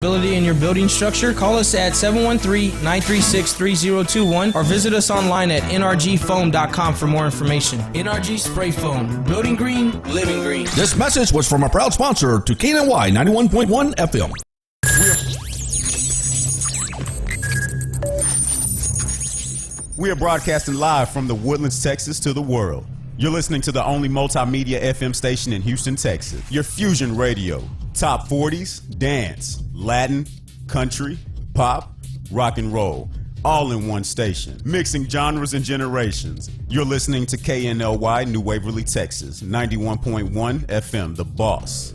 In your building structure, call us at 713-936-3021 or visit us online at nrgfoam.com for more information. NRG Spray Foam. Building green, living green. This message was from a proud sponsor to KNLY 91.1 FM. We are broadcasting live from the Woodlands, Texas to the world. You're listening to the only multimedia FM station in Houston, Texas. Your Fusion Radio. Top 40s, dance, Latin, country, pop, rock and roll. All in one station. Mixing genres and generations. You're listening to KNLY New Waverly, Texas. 91.1 FM, The Boss.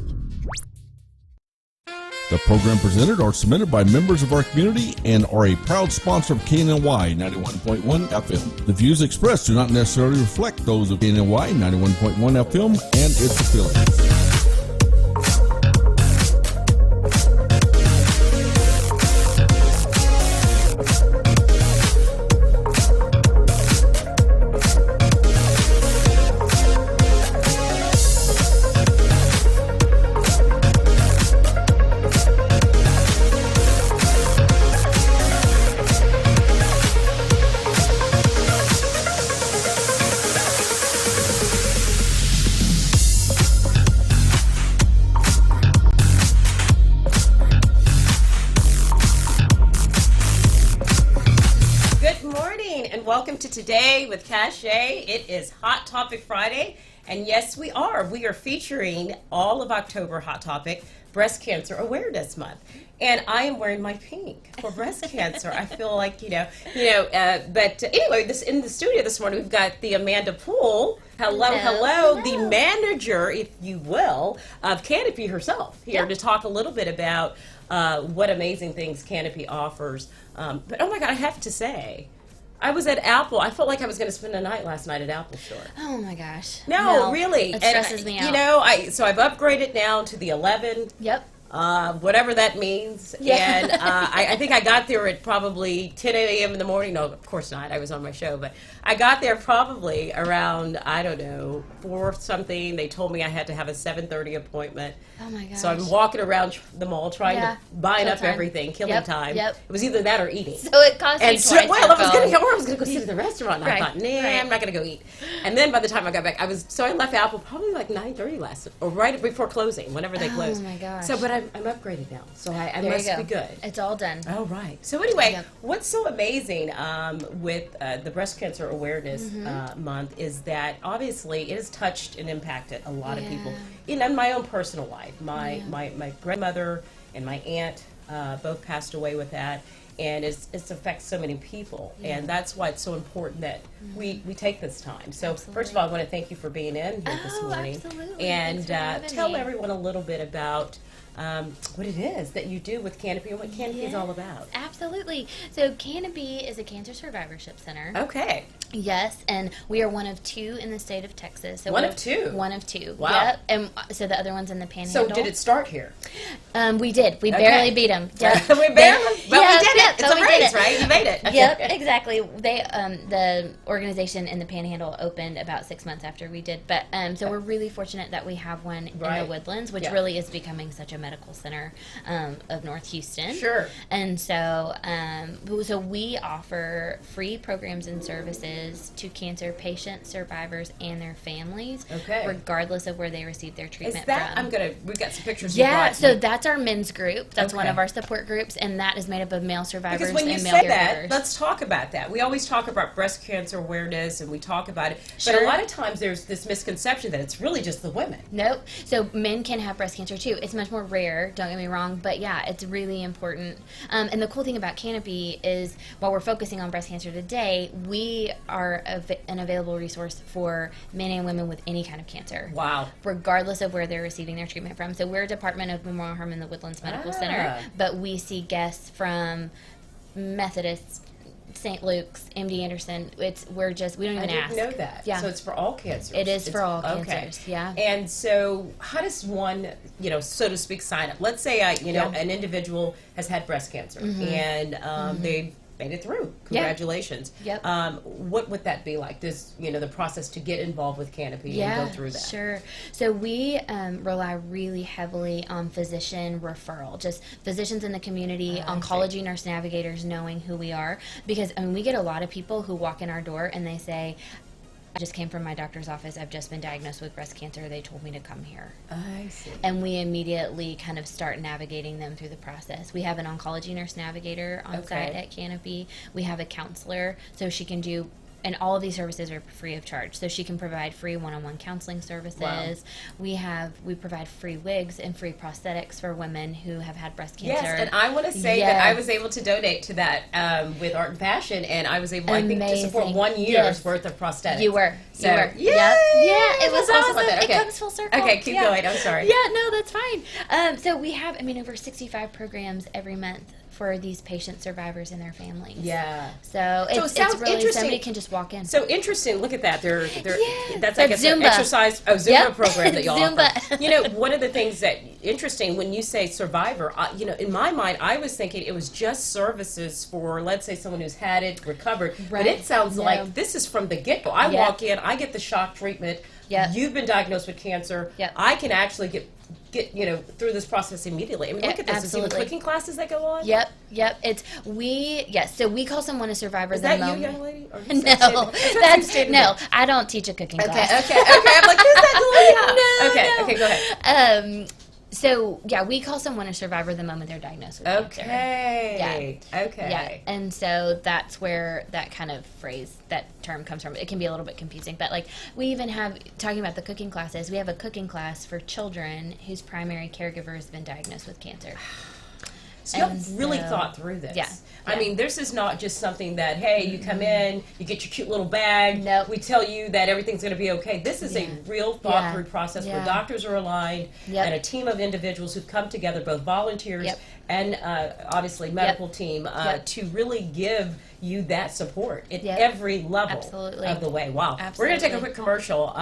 The program presented are submitted by members of our community and are a proud sponsor of KNLY 91.1 FM. The views expressed do not necessarily reflect those of KNLY 91.1 FM and its affiliates. Today with Cachet, it is Hot Topic Friday, and yes, we are featuring all of October Hot Topic, Breast Cancer Awareness Month, and I am wearing my pink for breast cancer. I feel like but anyway, in the studio this morning we've got the Amanda Poole. Hello, the manager, if you will, of Canopy herself here to talk a little bit about what amazing things Canopy offers. But oh my God, I have to say, I was at Apple. I felt like I was going to spend the night last night at Apple Store. Oh my gosh. No, really. It stresses me out. So I've upgraded now to the 11. Yep. Whatever that means. Yeah. And I think I got there at probably 10 a.m. in the morning. No, of course not. I was on my show. But I got there probably around, 4 something. They told me I had to have a 7:30 appointment. Oh my gosh. So I'm walking around the mall trying to buying up everything, killing time. Yep. It was either that or eating. So it cost me twice. I was going to go sit at the restaurant. And I thought, I'm not going to go eat. And then by the time I got back, I left Apple probably like 9:30 or right before closing, whenever they closed. Oh my gosh. So, but I'm upgraded now, so I must be good. It's all done. Oh, right. So anyway, what's so amazing with the Breast Cancer Awareness Month is that obviously it has touched and impacted a lot of people. In my own personal life, my grandmother and my aunt both passed away with that. And it's affects so many people, and that's why it's so important that we take this time. So first of all, I want to thank you for being in here this morning, and tell everyone a little bit about what it is that you do with Canopy and what Canopy is all about. Absolutely. So Canopy is a cancer survivorship center. Okay. Yes, and we are one of 2 in the state of Texas. So one of 2? One of 2. Wow. Yep. And so the other one's in the Panhandle. So did it start here? We did. We barely beat them. Yep. We barely? But we did it. It's a race, right? You made it. Yep, exactly. They, the organization in the Panhandle opened about 6 months after we did. But so we're really fortunate that we have one in the Woodlands, which really is becoming such a medical center of North Houston. Sure. And so, so we offer free programs and services to cancer patients, survivors, and their families, regardless of where they receive their treatment from. We've got some pictures. Yeah, so that's our men's group. That's one of our support groups, and that is made up of male survivors and male caregivers. Because when you say that, let's talk about that. We always talk about breast cancer awareness, and we talk about it, but a lot of times there's this misconception that it's really just the women. Nope. So men can have breast cancer too. It's much more rare, don't get me wrong, but yeah, it's really important. And the cool thing about Canopy is, while we're focusing on breast cancer today, we are an available resource for men and women with any kind of cancer. Wow. Regardless of where they're receiving their treatment from. So we're a department of Memorial Hermann the Woodlands Medical Center, but we see guests from Methodist, St. Luke's, MD Anderson. We don't even ask. I didn't know that. Yeah. So it's for all cancers. It is for all cancers. Yeah. And so, how does one, so to speak, sign up? Let's say an individual has had breast cancer and they made it through. Congratulations. Yep. What would that be like? This, the process to get involved with Canopy and go through that. Sure. So we rely really heavily on physician referral, just physicians in the community, oncology nurse navigators knowing who we are, because we get a lot of people who walk in our door and they say, I just came from my doctor's office. I've just been diagnosed with breast cancer. They told me to come here. I see. And we immediately kind of start navigating them through the process. We have an oncology nurse navigator on site at Canopy. We have a counselor, so she can do, and all of these services are free of charge. So she can provide free one-on-one counseling services. Wow. We provide free wigs and free prosthetics for women who have had breast cancer. Yes, and I want to say that I was able to donate to that with Art and Fashion, and I was able, I think, to support 1 year's worth of prosthetics. You were. So, you were. Yay! Yeah, it was awesome. Okay. It comes full circle. Okay, keep going. I'm sorry. Yeah, no, that's fine. So we have, over 65 programs every month for these patient survivors and their families. Yeah. So it sounds it's really interesting. Somebody can just walk in. So interesting. Look at that. That's like an exercise, Zumba program that y'all Zumba. offer. One of the things that interesting when you say survivor, in my mind, I was thinking it was just services for, let's say, someone who's had it, recovered. Right. But it sounds like this is from the get-go. I walk in, I get the shock treatment. Yep. You've been diagnosed with cancer. Yep. I can actually get through this process immediately. Look at this. Absolutely. There's even cooking classes that go on. Yep. So we call someone a survivor. Is that you, young lady? Or No, I don't teach a cooking class. Okay. I'm like, who's that Julia? No. Okay, go ahead. So we call someone a survivor the moment they're diagnosed with cancer. Okay. Okay. Yeah, and so that's where that kind of phrase, that term comes from. It can be a little bit confusing, but we even have, talking about the cooking classes, we have a cooking class for children whose primary caregiver has been diagnosed with cancer. So you've really thought through this. Yeah. I mean, this is not just something that, hey, you come in, you get your cute little bag, Nope. we tell you that everything's going to be okay. This is a real thought-through process where doctors are aligned and a team of individuals who've come together, both volunteers and obviously medical team, to really give you that support at every level of the way. Wow. Absolutely. We're going to take a quick commercial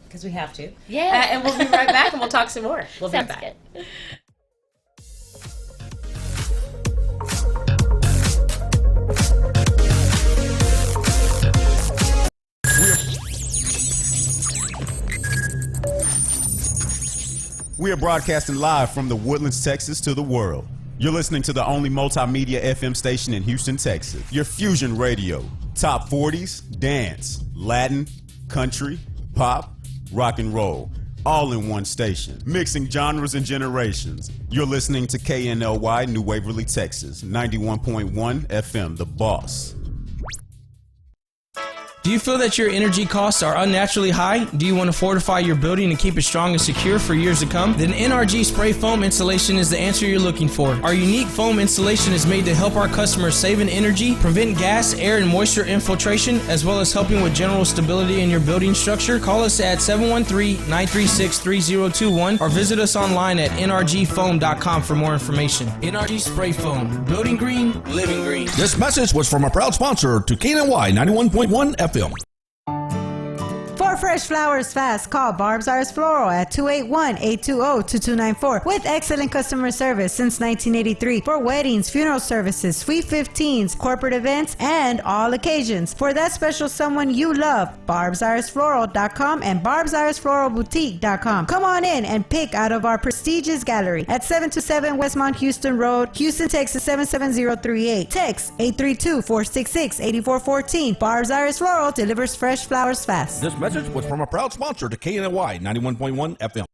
because we have to. Yeah. And we'll be right back and we'll talk some more. We'll be Sounds back. Good. We are broadcasting live from the Woodlands, Texas to the world. You're listening to the only multimedia FM station in Houston, Texas. Your fusion radio. Top 40s, dance, Latin, country, pop, rock and roll. All in one station. Mixing genres and generations. You're listening to KNLY New Waverly, Texas. 91.1 FM, The Boss. Do you feel that your energy costs are unnaturally high? Do you want to fortify your building and keep it strong and secure for years to come? Then NRG Spray Foam Installation is the answer you're looking for. Our unique foam installation is made to help our customers save in energy, prevent gas, air, and moisture infiltration, as well as helping with general stability in your building structure. Call us at 713-936-3021 or visit us online at nrgfoam.com for more information. NRG Spray Foam. Building green, living green. This message was from a proud sponsor to KNLY 91.1 FM. For fresh flowers fast, call Barb's Iris Floral at 281-820-2294 with excellent customer service since 1983 for weddings, funeral services, sweet 15s, corporate events, and all occasions. For that special someone you love, barbsirisfloral.com and barbsirisfloralboutique.com. Come on in and pick out of our prestigious gallery at 727 Westmont Houston Road, Houston, Texas 77038. Text 832-466-8414. Barb's Iris Floral delivers fresh flowers fast. This message was from a proud sponsor to KNLY 91.1 FM.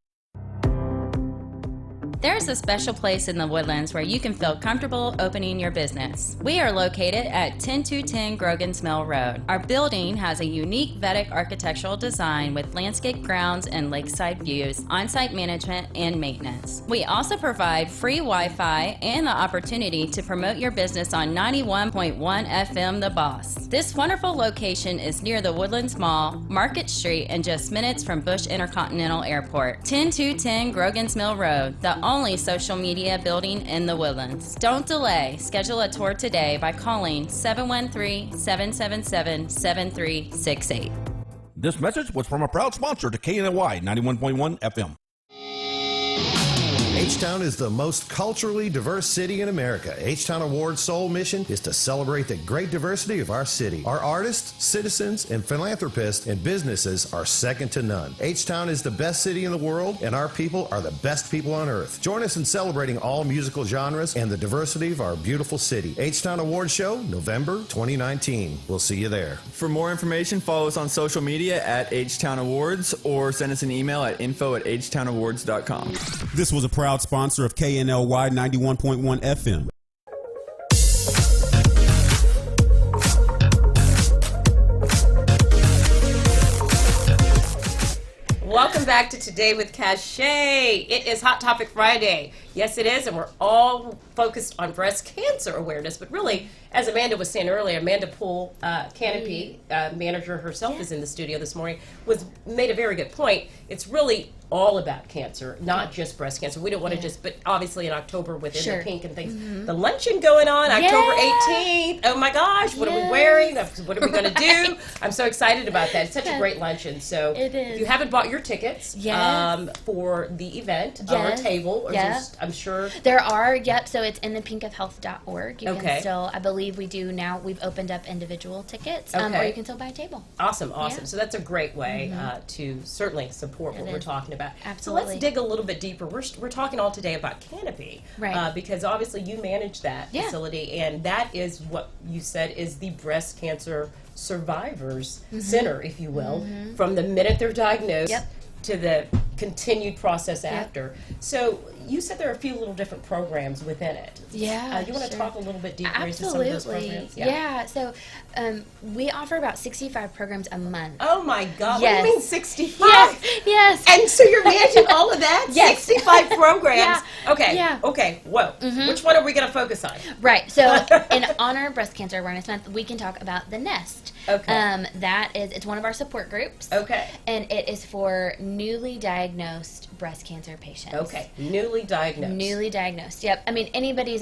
There's a special place in the Woodlands where you can feel comfortable opening your business. We are located at 10210 Grogan's Mill Road. Our building has a unique Vedic architectural design with landscape grounds and lakeside views, on-site management, and maintenance. We also provide free Wi-Fi and the opportunity to promote your business on 91.1 FM The Boss. This wonderful location is near the Woodlands Mall, Market Street, and just minutes from Bush Intercontinental Airport. 10210 Grogan's Mill Road, the only social media building in the Woodlands. Don't delay. Schedule a tour today by calling 713-777-7368. This message was from a proud sponsor to KNLY 91.1 FM. H-Town is the most culturally diverse city in America. H-Town Award's sole mission is to celebrate the great diversity of our city. Our artists, citizens, and philanthropists and businesses are second to none. H-Town is the best city in the world, and our people are the best people on earth. Join us in celebrating all musical genres and the diversity of our beautiful city. H-Town Award Show, November 2019. We'll see you there. For more information, follow us on social media at H-Town Awards or send us an email at info@htownawards.com. This was a proud sponsor of KNLY 91.1 FM. Welcome back to Today with Cachet. It is Hot Topic Friday. Yes, it is, and we're all focused on breast cancer awareness. But really, as Amanda was saying earlier, Amanda Poole, Canopy manager herself, is in the studio this morning, made a very good point. It's really all about cancer, not just breast cancer. We don't want to just, but obviously in October with In the Pink and things. The luncheon going on, October 18th. Oh my gosh, what are we wearing? What are we going to do? I'm so excited about that. It's such a great luncheon. So if you haven't bought your tickets for the event, our table, or I'm sure. There are, so it's inthepinkofhealth.org. You can still, I believe we do now, we've opened up individual tickets, or you can still buy a table. Awesome. So that's a great way to certainly support what we're talking about. Absolutely. So let's dig a little bit deeper. We're talking all today about Canopy, right? Because obviously you manage that facility, and that is what you said is the breast cancer survivors center, if you will, from the minute they're diagnosed to the continued process after. So you said there are a few little different programs within it. Yeah. You want to talk a little bit deeper into some Absolutely. of those programs? Yeah. So we offer about 65 programs a month. Oh my God. Yes. What do you mean 65? Yes. And so you're managing all of that? Yes. 65 programs? Yeah. Okay. Yeah. Okay. Whoa. Which one are we going to focus on? Right. So in honor of Breast Cancer Awareness Month, we can talk about the Nest. Okay. It's one of our support groups. Okay. And it is for newly diagnosed breast cancer patients. Okay. Newly diagnosed. Newly diagnosed. Yep. I mean,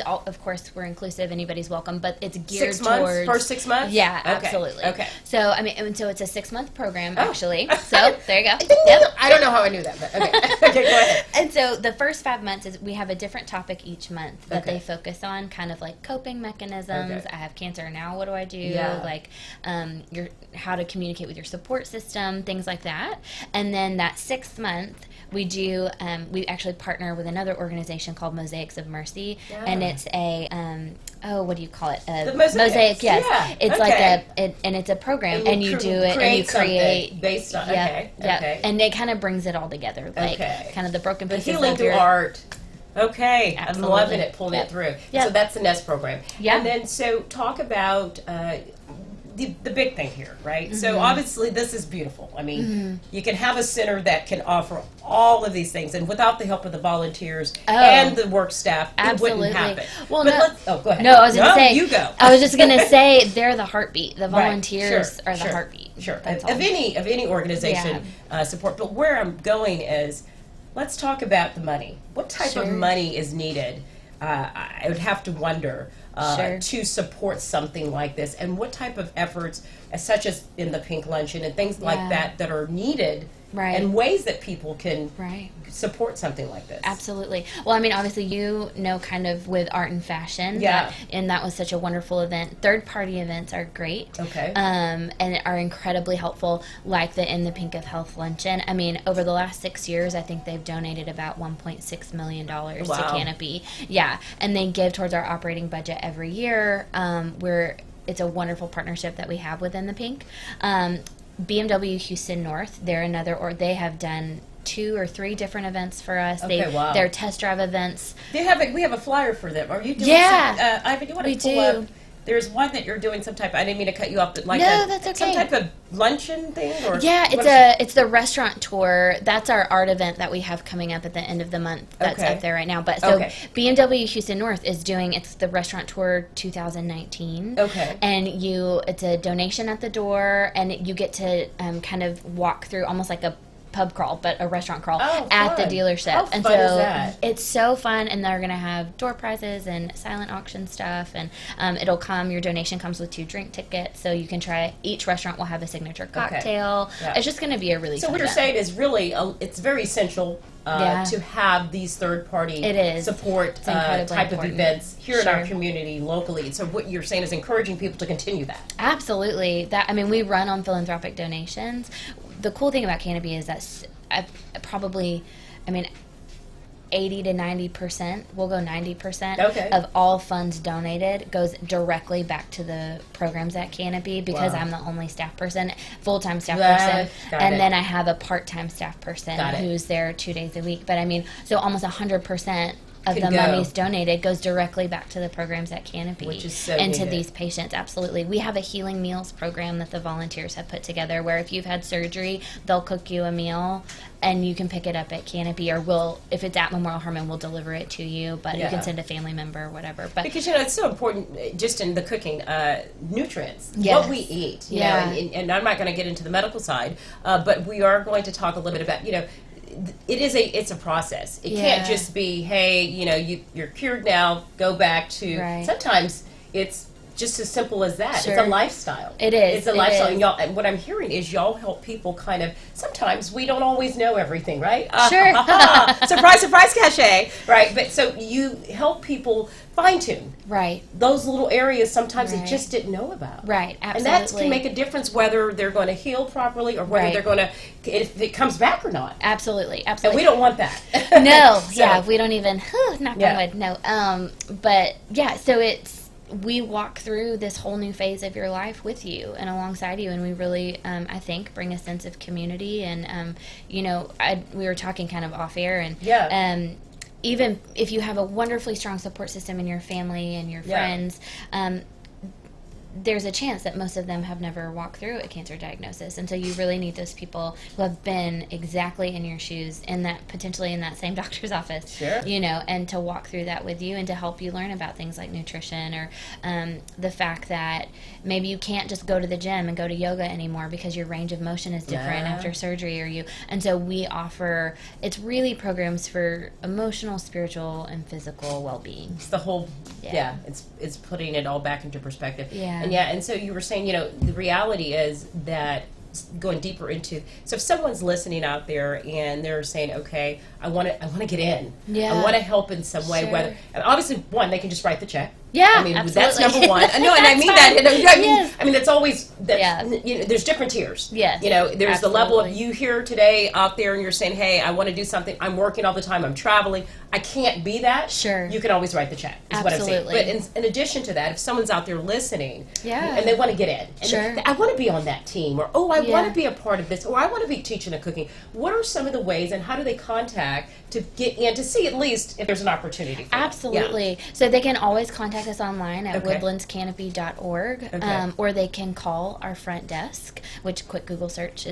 of course, we're inclusive. Anybody's welcome, but it's geared 6 months? towards First 6 months? Yeah, Okay. absolutely. Okay. So I mean, and so it's a 6-month program actually. So there you go. Yep. I don't know how I knew that, but okay. Okay, go ahead. And so the first 5 months is we have a different topic each month that Okay. they focus on, kind of like coping mechanisms. Okay. I have cancer now. What do I do? Yeah. Like how to communicate with your support system, things like that. And then that 6th month, we do. We actually partner with another organization called Mosaics of Mercy, and it's a what do you call it? The Mosaics, yes. yeah. It's Okay. and it's a program, And and you you do it, and you create something create based on- yeah, okay, yeah. okay. And it kind of brings it all together, like Okay. kind of the broken The pieces healing of through your art. Okay. Absolutely. I'm loving it, pulling Yep. it through. Yep. So that's the Nest program. Yeah. And then, so talk about the big thing here, right? Mm-hmm. So obviously this is beautiful. I mean, you can have a center that can offer all of these things, and without the help of the volunteers and the work staff, Absolutely. it wouldn't happen. Well, But go ahead. No, I was going to say. you go. I was just going to say they're the heartbeat. The Right. volunteers Sure. are the heartbeat. Sure. That's Of all. any organization support. But where I'm going is, let's talk about the money. What type of Sure. money is needed? I would have to wonder Sure. to support something like this, and what type of efforts, such as in the Pink Luncheon and things like Yeah. that are needed, Right. and ways that people can Right. support something like this. Absolutely. Well, I mean, obviously, you know, kind of with art and fashion. Yeah. And that was such a wonderful event. Third-party events are great. Okay. And are incredibly helpful, like the In the Pink of Health Luncheon. I mean, over the last 6 years, I think they've donated about $1.6 million to Wow. Canopy. Yeah. And they give towards our operating budget every year. It's a wonderful partnership that we have within the Pink. BMW Houston North, they're another, or they have done 2 or 3 different events for us. Okay, wow. They're test drive events. we have a flyer for them. Are you doing Yeah. some, Ivan, you want to We pull do. up? There's one that you're doing some type. I didn't mean to cut you off, but like No, that's okay. some type of luncheon thing, or Yeah, it's the restaurant tour. That's our art event that we have coming up at the end of the month. That's Okay. up there right now. But so Okay. BMW Houston North is doing it's the restaurant tour 2019. Okay. And it's a donation at the door, and you get to kind of walk through almost like a pub crawl, but a restaurant crawl Oh, at the fun. dealership. How and fun so is that? it's so fun, and they're going to have door prizes and silent auction stuff, and it'll come, your donation comes with 2 drink tickets, so you can try, each restaurant will have a signature cocktail. Yeah. It's just going to be a really So fun what you're event. saying is really, it's very essential Yeah. to have these third-party It is. support It's incredibly type of important. events here in our Sure. community locally. So what you're saying is encouraging people to continue that. Absolutely. That, I mean, we run on philanthropic donations. The cool thing about Canopy is that probably, I mean, 80 to 90%, we'll go 90% Okay. of all funds donated goes directly back to the programs at Canopy, because Wow. I'm the only staff person, full-time staff Got person, and it. then I have a part-time staff person Got it. who's there 2 days a week. But I mean, so almost 100% of Could the go. monies donated goes directly back to the programs at Canopy, Which is so and to needed. these patients. Absolutely. We have a healing meals program that the volunteers have put together, where if you've had surgery, they'll cook you a meal and you can pick it up at Canopy, or we'll, if it's at Memorial Hermann, we'll deliver it to you, but you Yeah. can send a family member or whatever. But Because, it's so important, just in the cooking, nutrients, Yes. what we eat, Yeah. and I'm not going to get into the medical side, but we are going to talk a little bit about, it's a process. It Yeah. can't just be, hey, you're cured now, go back to, Right. sometimes it's just as simple as that. Sure. It's a lifestyle. It is. It's a It lifestyle. is. And, and what I'm hearing is y'all help people kind of, sometimes we don't always know everything, right? Sure. Surprise, surprise, cachet, right? But so you help people fine tune right, those little areas sometimes they Right. just didn't know about. right, And absolutely. that can make a difference whether they're going to heal properly or whether Right. they're going to, if it comes back or not. Absolutely, And absolutely. we don't want that. No, So- yeah, we don't even, knock Yeah. on wood, no. But yeah, so we walk through this whole new phase of your life with you and alongside you, and we really, I think, bring a sense of community. And, we were talking kind of off air, and Yeah. even if you have a wonderfully strong support system in your family and your Yeah. friends, there's a chance that most of them have never walked through a cancer diagnosis, and so you really need those people who have been exactly in your shoes, potentially in that same doctor's office, Sure. and to walk through that with you and to help you learn about things like nutrition, or the fact that maybe you can't just go to the gym and go to yoga anymore because your range of motion is different Yeah. after surgery, and so we offer, it's really programs for emotional, spiritual, and physical well-being. It's the whole, Yeah. it's putting it all back into perspective. Yeah. And so you were saying, the reality is that going deeper into, so if someone's listening out there and they're saying, okay, I want to get in. Yeah. I want to help in some way, Sure. whether, and obviously, one, they can just write the check. Yeah, I mean, that's absolutely. number one. No, and I That's mean that. fine. Yes. I mean, that's always. Yeah. There's different tiers. Yes, There's the level of absolutely. you here today out there, and you're saying, "Hey, I want to do something. I'm working all the time. I'm traveling. I can't be that." Sure. You can always write the check. Is what I'm saying. Absolutely. But in addition to that, if someone's out there listening, Yeah. and they want to get in, and Sure. I want to be on that team, or I Yeah. want to be a part of this, or I want to be teaching and cooking. What are some of the ways, and how do they contact to get in to see at least if there's an opportunity? For them? Absolutely. So they can always contact us online at Okay. woodlandscanopy.org, Okay. or they can call our front desk, which, quick Google search,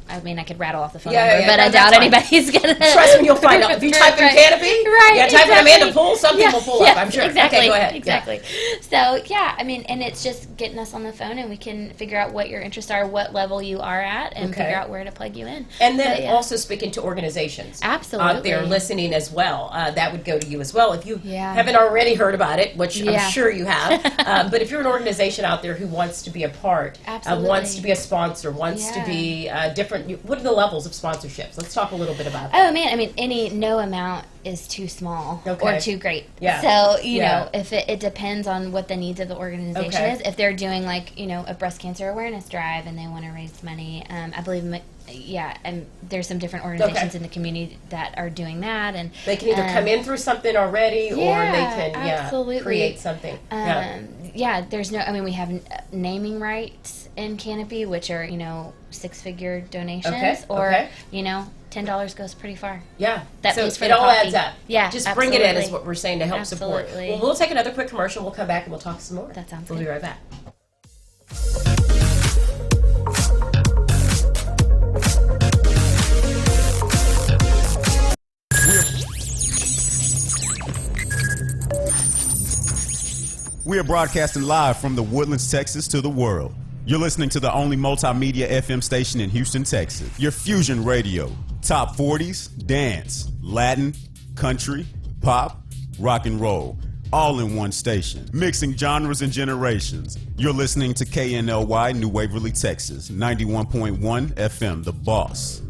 I could rattle off the phone Yeah, number, yeah, but no, I that's doubt fine. anybody's going to. Trust me, you'll find out. If you type in Right. Canopy, Right, yeah, type in exactly. Amanda Poole, something will pull up, I'm sure. Exactly. Okay, go ahead. Yeah. Exactly. So, yeah, I mean, and it's just getting us on the phone, and we can figure out what your interests are, what level you are at, and Okay. figure out where to plug you in. And then But, yeah. also speaking to organizations out there Absolutely. listening as well. That would go to you as well if you Yeah. haven't already heard about it, which Yeah. I'm sure you have. But if you're an organization out there who wants to be a part, Absolutely. wants to be a sponsor, wants to Yeah. be different, what are the levels of sponsorships? Let's talk a little bit about that. Oh man, I mean, no amount is too small Okay. or too great. Yeah. So Yeah. if it depends on what the needs of the organization Okay. is. If they're doing a breast cancer awareness drive and they want to raise money, I believe, and there's some different organizations Okay. in the community that are doing that, and They can either come in through something already, or they Yeah, can absolutely. create something. There's we have naming rights in Canopy, which are six-figure donations, Okay, or okay. $10 goes pretty far. Yeah. That so pays for it the all coffee. adds up. Yeah, Just bring it in is absolutely. what we're saying to help support. Absolutely. Well, we'll take another quick commercial. We'll come back and we'll talk some more. That sounds We'll good. be right back. We are broadcasting live from the Woodlands, Texas to the world. You're listening to the only multimedia FM station in Houston, Texas. Your Fusion Radio. Top 40s, dance, Latin, country, pop, rock and roll. All in one station. Mixing genres and generations. You're listening to KNLY New Waverly, Texas. 91.1 FM, The Boss.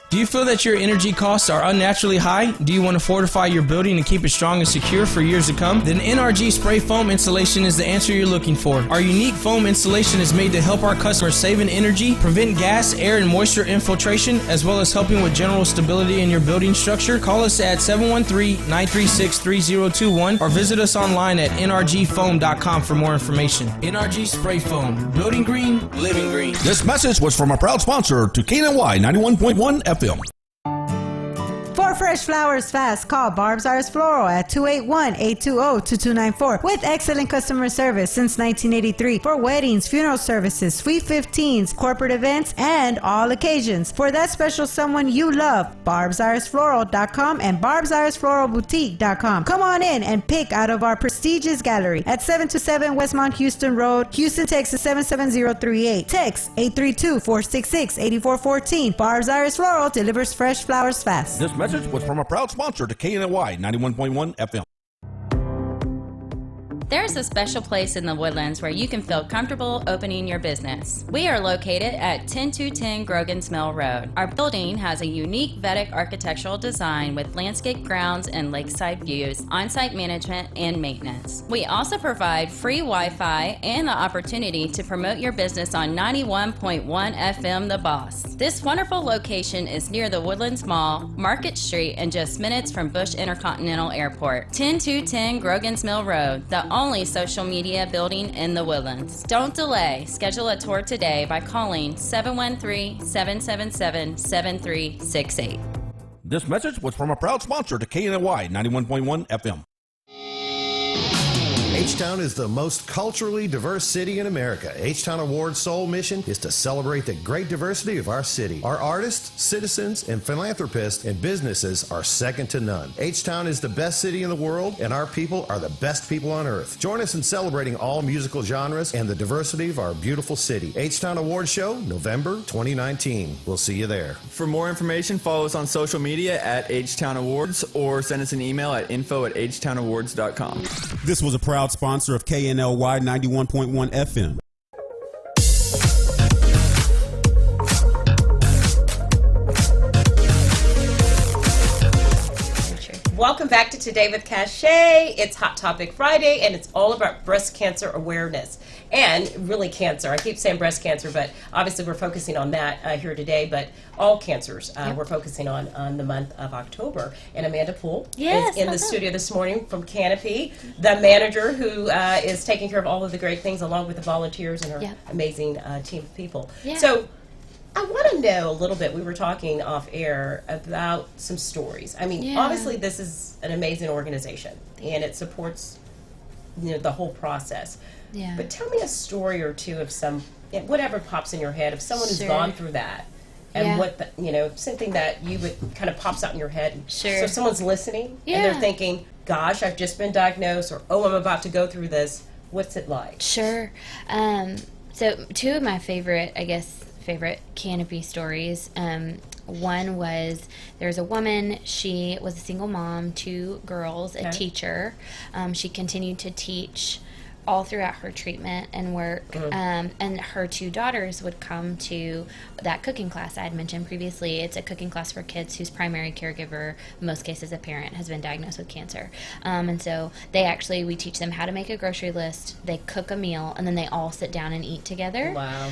Do you feel that your energy costs are unnaturally high? Do you want to fortify your building and keep it strong and secure for years to come? Then NRG Spray Foam Installation is the answer you're looking for. Our unique foam installation is made to help our customers save in energy, prevent gas, air, and moisture infiltration, as well as helping with general stability in your building structure. Call us at 713-936-3021 or visit us online at nrgfoam.com for more information. NRG Spray Foam. Building green, living green. This message was from a proud sponsor to KNLY 91.1 FM. For fresh flowers fast, call Barb's Arts Floral at 281-820-2294 with excellent customer service since 1983 for weddings, funeral services, sweet 15s, corporate events, and all occasions. For that special someone you love, barbsartsfloral.com and barbsartsfloralboutique.com. Come on in and pick out of our prestigious gallery at 727 Westmont Houston Road, Houston, Texas 77038. Text 832-466-8414. Barb's Arts Floral delivers fresh flowers fast. This message was from a proud sponsor to KNLY 91.1 FM. There's a special place in the Woodlands where you can feel comfortable opening your business. We are located at 10210 Grogan's Mill Road. Our building has a unique Vedic architectural design with landscape grounds and lakeside views, on-site management, and maintenance. We also provide free Wi-Fi and the opportunity to promote your business on 91.1 FM The Boss. This wonderful location is near the Woodlands Mall, Market Street, and just minutes from Bush Intercontinental Airport. 10210 Grogan's Mill Road, the only social media building in the Woodlands. Don't delay. Schedule a tour today by calling 713-777-7368. This message was from a proud sponsor to KNLY 91.1 FM. H-Town is the most culturally diverse city in America. H-Town Award's sole mission is to celebrate the great diversity of our city. Our artists, citizens, and philanthropists and businesses are second to none. H-Town is the best city in the world, and our people are the best people on earth. Join us in celebrating all musical genres and the diversity of our beautiful city. H-Town Award Show, November 2019. We'll see you there. For more information, follow us on social media at H-Town Awards or send us an email at info@htownawards.com. This was a proud sponsor of KNLY 91.1 FM. Welcome back to Today with Cachet. It's Hot Topic Friday, and it's all about breast cancer awareness. And really cancer. I keep saying breast cancer, but obviously we're focusing on that here today, but all cancers we're focusing on the month of October. And Amanda Poole is in the studio this morning from Canopy, the manager who is taking care of all of the great things along with the volunteers and her amazing team of people. Yeah. So I want to know a little bit, we were talking off air about some stories. I mean, obviously this is an amazing organization and it supports the whole process. Yeah. But tell me a story or two of whatever pops in your head, of someone who's gone through that and what, something that you would kind of pops out in your head. So if someone's listening and they're thinking, gosh, I've just been diagnosed, or, oh, I'm about to go through this. What's it like? Sure. So two of my favorite Canopy stories. One was, there's a woman, she was a single mom, 2 girls, a teacher. She continued to teach all throughout her treatment and work. And her 2 daughters would come to that cooking class I had mentioned previously. It's a cooking class for kids whose primary caregiver, in most cases a parent, has been diagnosed with cancer. And so we teach them how to make a grocery list, they cook a meal, and then they all sit down and eat together. Wow.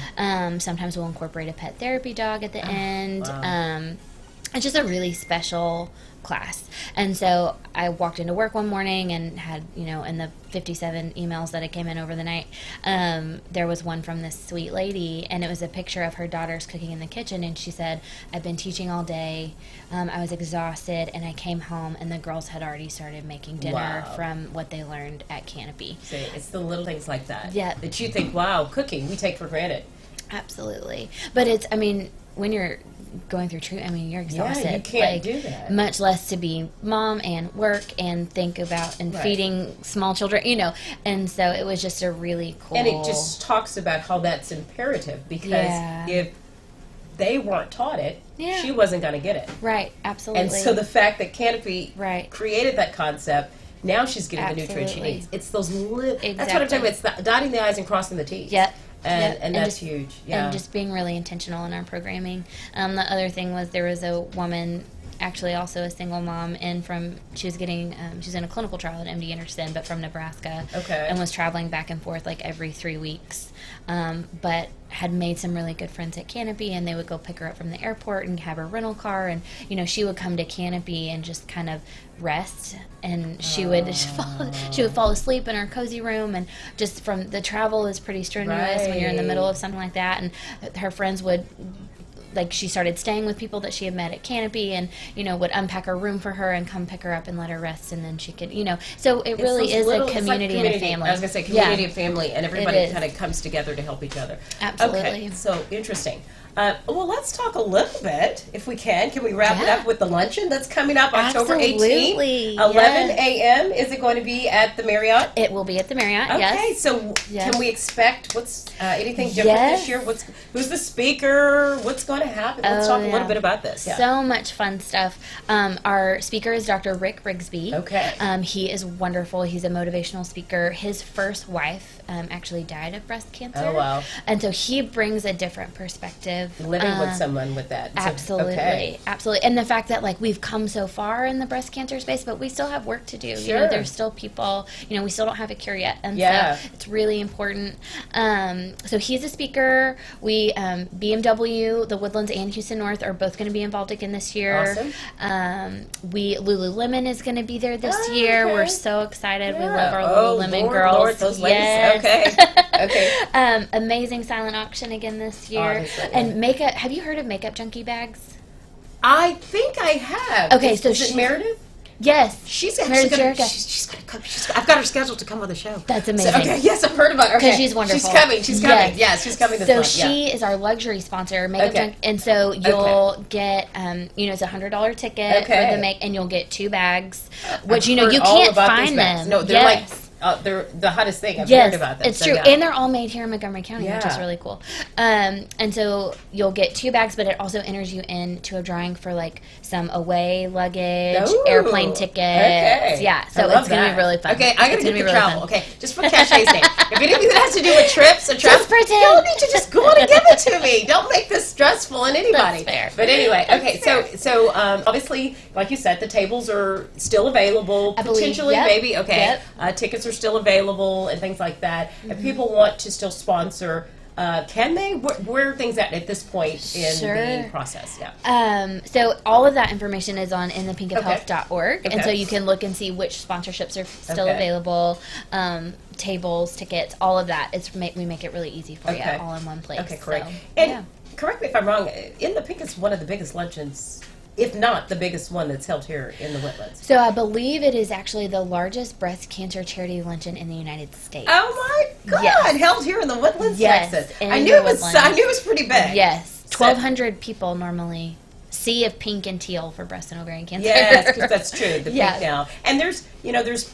Sometimes we'll incorporate a pet therapy dog at the end. Wow. It's just a really special class. And so I walked into work one morning and had, in the 57 emails that came in over the night, there was one from this sweet lady, and it was a picture of her daughters cooking in the kitchen, and she said, I've been teaching all day, I was exhausted, and I came home and the girls had already started making dinner from what they learned at Canopy. See, it's the little things like that that you think, wow, cooking, we take for granted. Absolutely. But it's, when you're going through treatment. I mean, you're exhausted. you can't do that. Much less to be mom and work and think about and feeding small children, And so it was just a really cool. And it just talks about how that's imperative because if they weren't taught it, she wasn't going to get it. Right, absolutely. And so the fact that Canopy created that concept, now she's getting the nutrients she needs. It's those that's what I'm talking about. It's the dotting the I's and crossing the T's. Yep. And that's huge. Yeah. And just being really intentional in our programming. The other thing was there was a woman, actually also a single mom, and she was in a clinical trial at MD Anderson, but from Nebraska. Okay. And was traveling back and forth like every 3 weeks. But had made some really good friends at Canopy, and they would go pick her up from the airport and have her rental car, and she would come to Canopy and just kind of rest, and she would fall asleep in her cozy room, and just from the travel is pretty strenuous when you're in the middle of something like that, and her friends would. Like, she started staying with people that she had met at Canopy and, would unpack her room for her and come pick her up and let her rest, and then she could, so it really is a community and a family. I was going to say community and family, and everybody kind of comes together to help each other. Absolutely. Okay, so interesting. Well, let's talk a little bit, if we can. Can we wrap it up with the luncheon that's coming up October 18th? 11 a.m. Is it going to be at the Marriott? It will be at the Marriott, Okay, so can we expect anything different this year? Who's the speaker? What's going to happen? Let's talk a little bit about this. Yeah. So much fun stuff. Our speaker is Dr. Rick Rigsby. Okay. He is wonderful. He's a motivational speaker. His first wife actually died of breast cancer. Oh, wow. And so he brings a different perspective. Living with someone with that. Absolutely. Absolutely. And the fact that, we've come so far in the breast cancer space, but we still have work to do. Sure. There's still people, we still don't have a cure yet. And so it's really important. So he's a speaker. We, BMW, the Woodlands, and Houston North are both going to be involved again this year. Awesome. Lululemon is going to be there this year. Okay. We're so excited. We love our Lululemon girls. Lord, those ladies. Yes. Okay. Amazing silent auction again this year. Obviously. And makeup. Have you heard of Makeup Junkie bags? I think I have. Okay, is it Meredith? Yes. She's actually going to she's going to come. I've got her scheduled to come on the show. That's amazing. So, okay, yes, I've heard about her. Because she's wonderful. She's coming. She's coming. Yes, she's coming this month. So she is our luxury sponsor, Makeup Junkie. And so you'll get, it's a $100 ticket for the make, and you'll get 2 bags, which, you can't find them. No, they're they're the hottest thing. I've heard about them. It's true. And they're all made here in Montgomery County, which is really cool. And so you'll get 2 bags, but it also enters you into a drawing for some away luggage, airplane tickets. Okay. Yeah, so it's going to be really fun. Okay, I got to get the travel. Okay, just for cachet's sake. If anything that has to do with trips or travel, pretend. You need to just go on and give it to me. Don't make this stressful on anybody. That's fair. But anyway, okay, so obviously, like you said, the tables are still available. Potentially, maybe. Okay, tickets are still available and things like that. If people want to still sponsor, can they? Where are things at this point in the process? Yeah. So all of that information is on inthepinkofhealth.org, and so you can look and see which sponsorships are still available. Tables, tickets, all of that. We make it really easy for you, all in one place. Okay, correct. So, and correct me if I'm wrong. In the Pink is one of the biggest luncheons, if not the biggest one that's held here in the Woodlands. So I believe it is actually the largest breast cancer charity luncheon in the United States. Oh my God! Yes. Held here in the Woodlands, Texas. I knew it was pretty big. Yes, 1,200 people normally. Sea of pink and teal for breast and ovarian cancer. Yes, because that's true. The pink now, and there's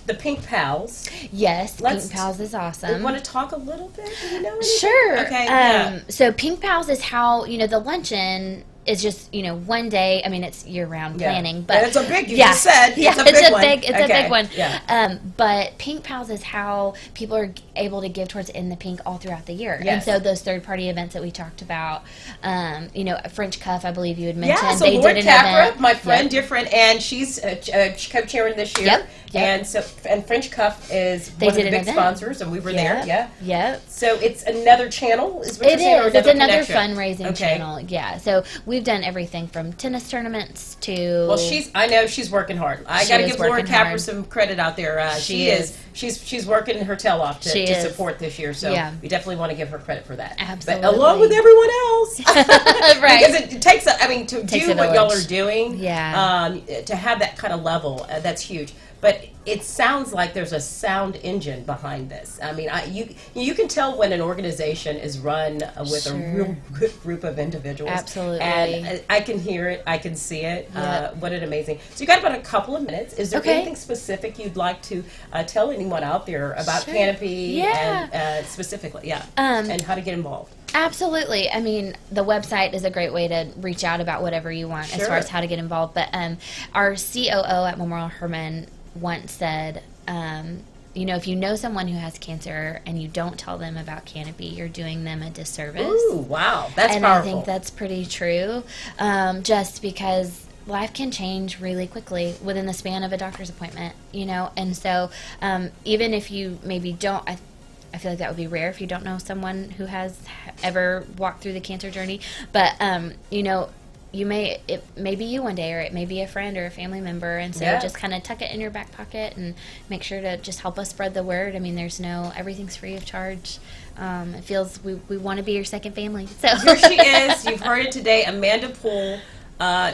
the Pink Pals. Yes, Pink Pals is awesome. You want to talk a little bit? Do you know anything? Sure. Okay. So Pink Pals is how the luncheon is just one day. I mean, it's year-round planning, but and it's a big. You just said it's a big one. Yeah. But Pink Pals is how people are able to give towards In the Pink all throughout the year. Yes. And so those third-party events that we talked about, French Cuff, I believe you had mentioned. Yeah, so they Lord did an Capra, event. my friend, dear friend, and she's co-chairing this year. Yep. And French Cuff is one of the big sponsors, and we were there. Yeah. Yep. So it's another channel, is what you're saying, or It's another connection? fundraising channel. Yeah. So we've done everything from tennis tournaments to. Well, I know she's working hard. I got to give Laura Capra some credit out there. She's working her tail off to support this year. So we definitely want to give her credit for that. Absolutely. But along with everyone else, right? Because it takes. To do what y'all are doing. Yeah. To have that kind of level, that's huge. but it sounds like there's a sound engine behind this. I mean, you can tell when an organization is run with a real good group of individuals. Absolutely. And I can hear it, I can see it. Yep. What an amazing. So you got about a couple of minutes. Is there Okay. anything specific you'd like to tell anyone out there about Sure. Canopy Yeah. and specifically, and how to get involved? Absolutely. I mean, the website is a great way to reach out about whatever you want as Sure. far as how to get involved. But our COO at Memorial Hermann once said, you know, if you know someone who has cancer and you don't tell them about Canopy, you're doing them a disservice. Ooh, wow. That's and powerful. I think that's pretty true, just because life can change really quickly within the span of a doctor's appointment, you know. And so even if you maybe don't, I feel like that would be rare if you don't know someone who has ever walked through the cancer journey. But, you know, it may be you one day, or it may be a friend or a family member. And so just kind of tuck it in your back pocket and make sure to just help us spread the word. I mean, everything's free of charge. It feels we want to be your second family. So Here she is. You've heard it today, Amanda Poole.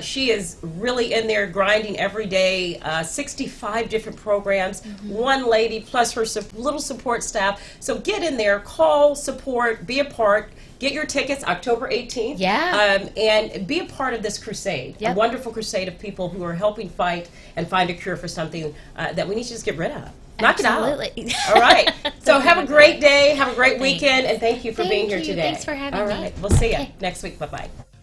She is really in there grinding every day, 65 different programs, one lady plus her little support staff. So get in there, call, support, be a part. Get your tickets October 18th. Yeah. And be a part of this crusade, Yep. a wonderful crusade of people who are helping fight and find a cure for something that we need to just get rid of. Knock Absolutely. it out. All right. So have a great day, have a great weekend, and thank you for Thank being here you. today. Thanks for having All me. right. We'll see you Okay. next week. Bye-bye.